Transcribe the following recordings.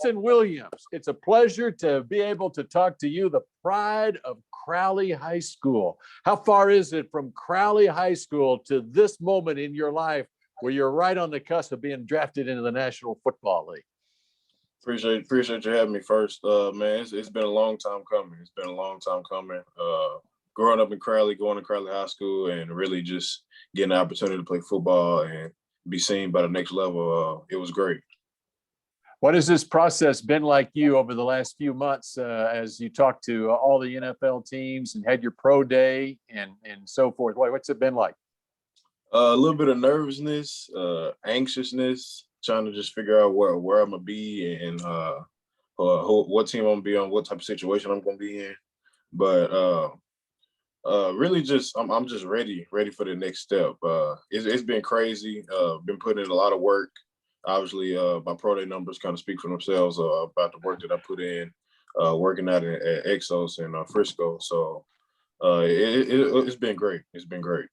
Milton Williams. It's a pleasure to be able to talk to you, the pride of Crowley High School. How far is it from Crowley High School to this moment in your life where you're right on the cusp of being drafted into the National Football League? Appreciate you having me first. Man, it's been a long time coming. It's been a long time coming. Growing up in Crowley, going to Crowley High School, and really just getting the opportunity to play football and be seen by the next level. It was great. What has this process been like you over the last few months as you talked to all the NFL teams and had your pro day and so forth? What's it been like? A little bit of nervousness, anxiousness, trying to just figure out where I'm going to be and what team I'm going to be on, what type of situation I'm going to be in. But really just I'm just ready for the next step. It's been crazy. Been putting in a lot of work. Obviously, my pro day numbers kind of speak for themselves about the work that I put in, working out at Exos and Frisco. So it's been great. It's been great.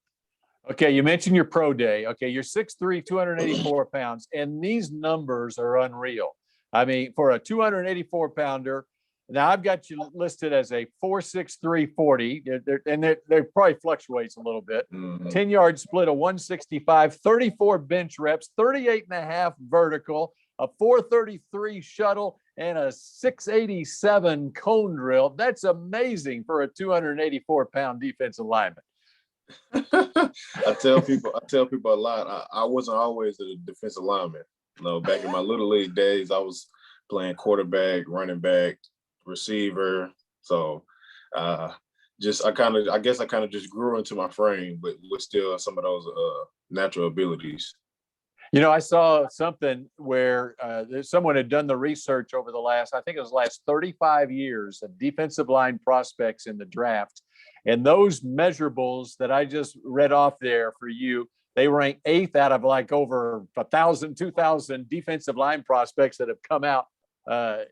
Okay, you mentioned your pro day. Okay, you're 6'3", 284 pounds, and these numbers are unreal. I mean, for a 284-pounder, now I've got you listed as a 4.63 40, and they probably fluctuates a little bit. 10-yard split, a 165, 34 bench reps, 38.5 vertical, a 433 shuttle, and a 687 cone drill. That's amazing for a 284-pound defensive lineman. I tell people a lot. I wasn't always a defensive lineman. You know, back in my little league days, I was playing quarterback, running back, receiver. So I guess I kind of just grew into my frame, but with still some of those natural abilities. You know, I saw something where someone had done the research over the last 35 years of defensive line prospects in the draft. And those measurables that I just read off there for you, they rank 8th out of like over 1,000, 2,000 defensive line prospects that have come out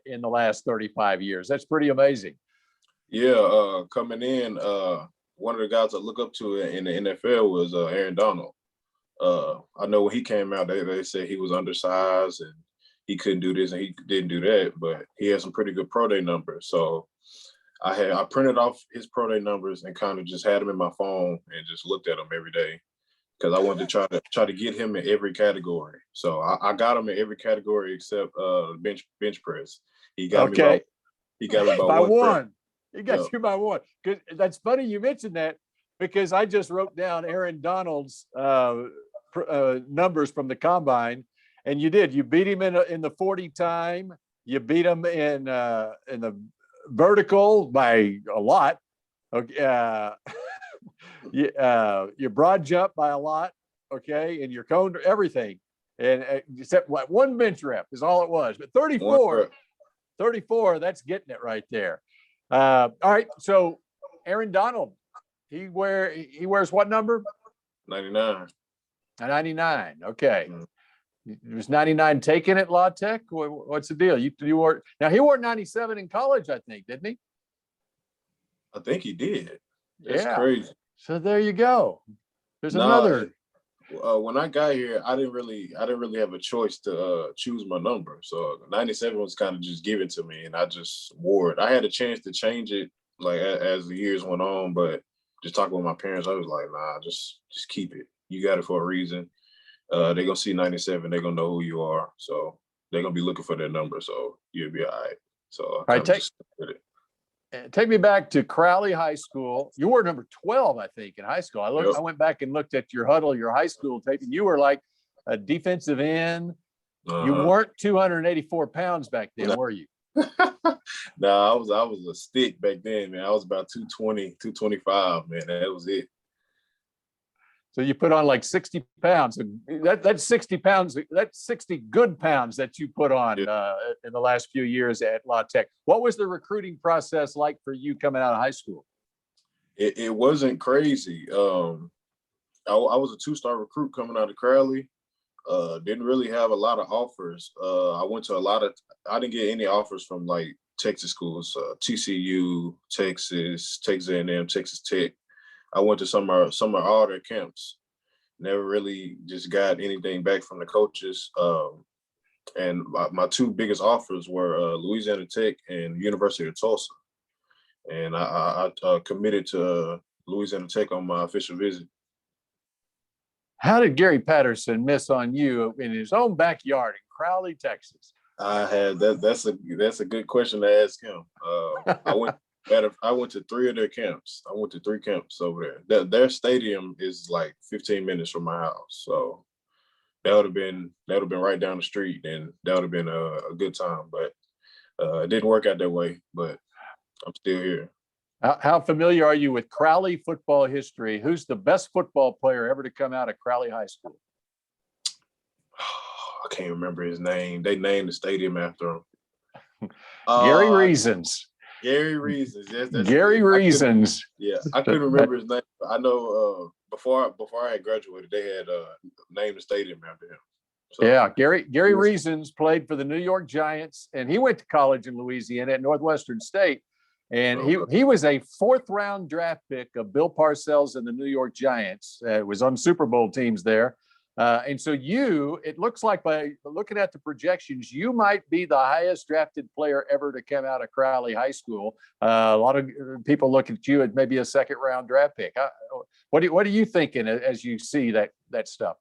in the last 35 years. That's pretty amazing. Yeah, coming in, one of the guys I look up to in the NFL was Aaron Donald. I know when he came out, they said he was undersized and he couldn't do this and he didn't do that, but he had some pretty good pro day numbers. So I printed off his pro day numbers and kind of just had them in my phone and just looked at them every day because I wanted to try to get him in every category. So I got him in every category except bench press. He got me by one. He got you by one. Good. That's funny you mentioned that because I just wrote down Aaron Donald's numbers from the combine, and you did. You beat him in the 40 time. You beat him in the vertical by a lot. Okay. Your broad jump by a lot. Okay, and your cone, everything, and except one bench rep is all it was. But 34, that's getting it right there. All right, so Aaron Donald, he wears what number? 99. 99. Okay. Was 99 taken at La Tech? What's the deal? You wore now. He wore 97 in college, I think, didn't he? I think he did. That's crazy. So there you go. There's another. When I got here, I didn't really have a choice to choose my number. So 97 was kind of just given to me, and I just wore it. I had a chance to change it like as the years went on, but just talking with my parents, I was like, nah, just keep it. You got it for a reason. They're gonna see 97. They're gonna know who you are, so they're gonna be looking for their number. So you'll be all right. So take me back to Crowley High School. You were number 12, I think, in high school. I went back and looked at your huddle, your high school tape, and you were like a defensive end. You weren't 284 pounds back then, were you? No, I was a stick back then, man. I was about 220, 225, man. That was it. So you put on like 60 pounds. That's 60 pounds. That's 60 good pounds that you put on in the last few years at La Tech. What was the recruiting process like for you coming out of high school? It wasn't crazy. I was a 2-star recruit coming out of Crowley. Didn't really have a lot of offers. I went to I didn't get any offers from like Texas schools, TCU, Texas A&M, Texas Tech. I went to some of all their camps. Never really just got anything back from the coaches. And my two biggest offers were Louisiana Tech and University of Tulsa. And I committed to Louisiana Tech on my official visit. How did Gary Patterson miss on you in his own backyard in Crowley, Texas? I had that. That's a good question to ask him. I went to three of their camps. I went to three camps over there. Their stadium is like 15 minutes from my house, so that would have been right down the street, and that would have been a good time. But it didn't work out that way. But I'm still here. How familiar are you with Crowley football history? Who's the best football player ever to come out of Crowley High School? I can't remember his name. They named the stadium after him. Gary Reasons. Gary Reasons. Yes, that's Gary it. Reasons. I couldn't remember his name. I know before I had graduated, they had named the stadium after him. So, yeah, Gary Reasons played for the New York Giants, and he went to college in Louisiana at Northwestern State. And he was a fourth-round draft pick of Bill Parcells and the New York Giants. Was on Super Bowl teams there. And so it looks like by looking at the projections, you might be the highest drafted player ever to come out of Crowley High School. A lot of people look at you as maybe a second-round draft pick. What are you thinking as you see that stuff?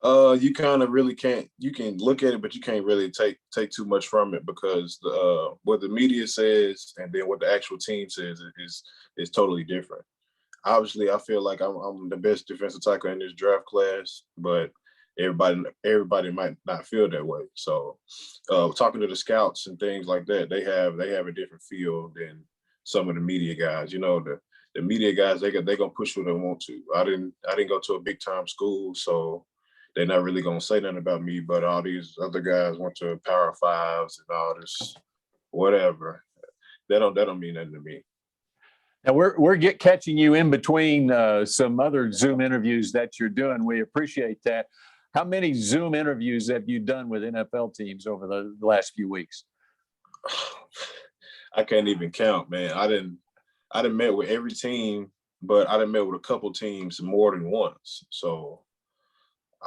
You kind of really can't. You can look at it, but you can't really take too much from it because what the media says and then what the actual team says is totally different. Obviously, I feel like I'm the best defensive tackle in this draft class, but everybody might not feel that way. So, talking to the scouts and things like that, they have a different feel than some of the media guys. You know, the media guys they gonna push what they want to. I didn't go to a big time school, so they're not really gonna say nothing about me. But all these other guys went to Power Fives and all this whatever. That don't mean nothing to me. Now we're catching you in between some other Zoom interviews that you're doing. We appreciate that. How many Zoom interviews have you done with NFL teams over the last few weeks? I can't even count, man. I didn't met with every team, but I done met with a couple teams more than once. So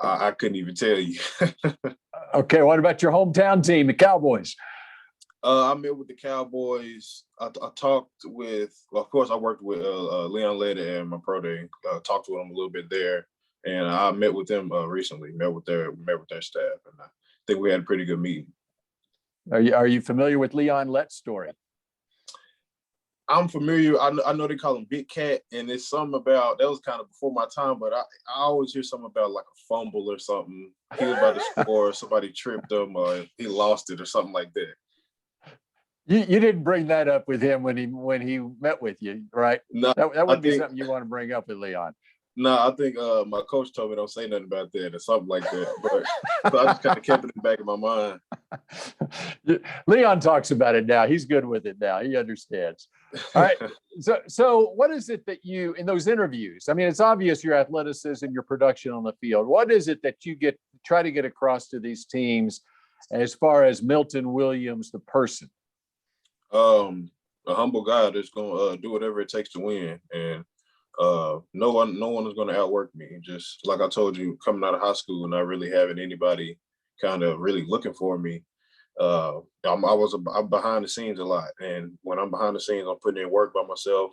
I couldn't even tell you. Okay, what about your hometown team, the Cowboys? I met with the Cowboys. I talked with, well, of course, I worked with Leon Leda and my pro day. Talked with them a little bit there, and I met with them recently. Met with their staff, and I think we had a pretty good meeting. Are you familiar with Leon Lett's story? I'm familiar. I know they call him Big Cat, and it's something about that was kind of before my time, but I always hear something about like a fumble or something. He was about to score, somebody tripped him, or he lost it, or something like that. You didn't bring that up with him when he met with you, right? No, that wouldn't be something you want to bring up with Leon. No, I think my coach told me don't say nothing about that or something like that. But so I just kind of kept it in the back of my mind. Leon talks about it now. He's good with it now. He understands. All right. So what is it that you, in those interviews, I mean, it's obvious your athleticism, your production on the field. What is it that you try to get across to these teams as far as Milton Williams, the person? A humble guy that's gonna do whatever it takes to win, and no one is gonna outwork me. Just like I told you, coming out of high school and not really having anybody kind of really looking for me. I'm behind the scenes a lot, and when I'm behind the scenes, I'm putting in work by myself,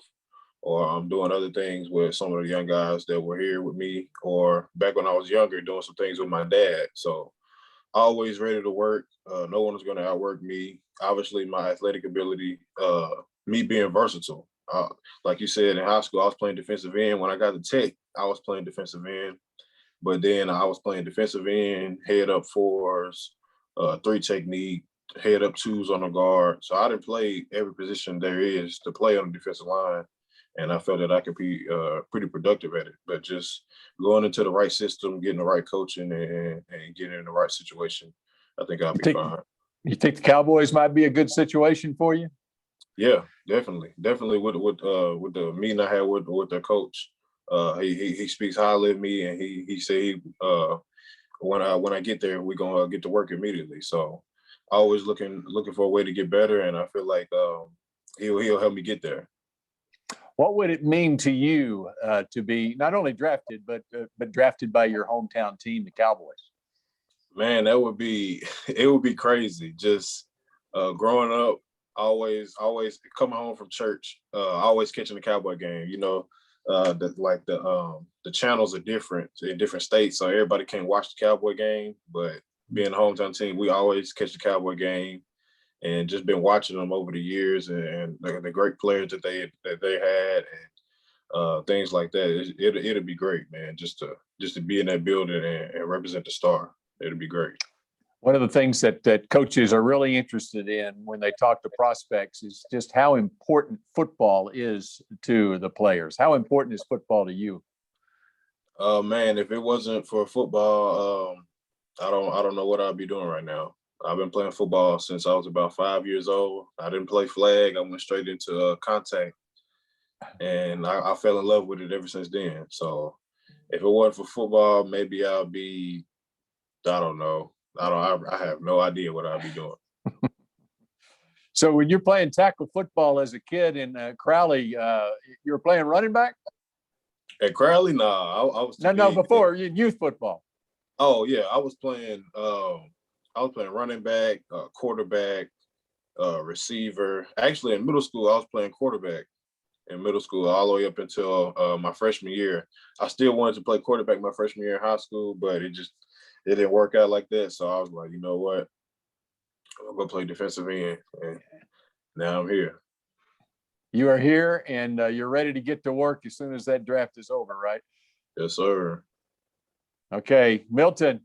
or I'm doing other things with some of the young guys that were here with me, or back when I was younger, doing some things with my dad. So always ready to work. No one is going to outwork me. Obviously, my athletic ability, me being versatile. Like you said, in high school, I was playing defensive end. When I got to Tech, I was playing defensive end. But then I was playing defensive end, head up fours, three technique, head up twos on the guard. So I didn't play every position there is to play on the defensive line. And I felt that I could be pretty productive at it. But just going into the right system, getting the right coaching, and getting in the right situation, I think I'll be fine. You think the Cowboys might be a good situation for you? Yeah, definitely. Definitely with the meeting I had with their coach. He speaks highly of me, and he said when I get there, we're gonna get to work immediately. So always looking for a way to get better, and I feel like he'll help me get there. What would it mean to you to be not only drafted, but drafted by your hometown team, the Cowboys? Man, that would be it would be crazy. Just growing up, always coming home from church, always catching the Cowboy game. You know, the channels are different in different states, so everybody can't watch the Cowboy game. But being a hometown team, we always catch the Cowboy game, and just been watching them over the years, and the great players that they had, and things like that. It'll be great, man. Just to be in that building and represent the star. It'll be great. One of the things that coaches are really interested in when they talk to prospects is just how important football is to the players. How important is football to you? Man, if it wasn't for football, I don't know what I'd be doing right now. I've been playing football since I was about 5 years old. I didn't play flag. I went straight into contact, and I fell in love with it ever since then. So if it wasn't for football, maybe I'll be, I don't know. I have no idea what I'll be doing. So when you're playing tackle football as a kid in Crowley, you were playing running back? At Crowley, nah, I was too No, big. before youth football. Oh yeah, I was playing running back, quarterback, receiver. Actually, in middle school, I was playing quarterback in middle school all the way up until my freshman year. I still wanted to play quarterback my freshman year in high school, but it didn't work out like that. So I was like, you know what? I'm gonna play defensive end, and now I'm here. You are here, and you're ready to get to work as soon as that draft is over, right? Yes, sir. Okay, Milton,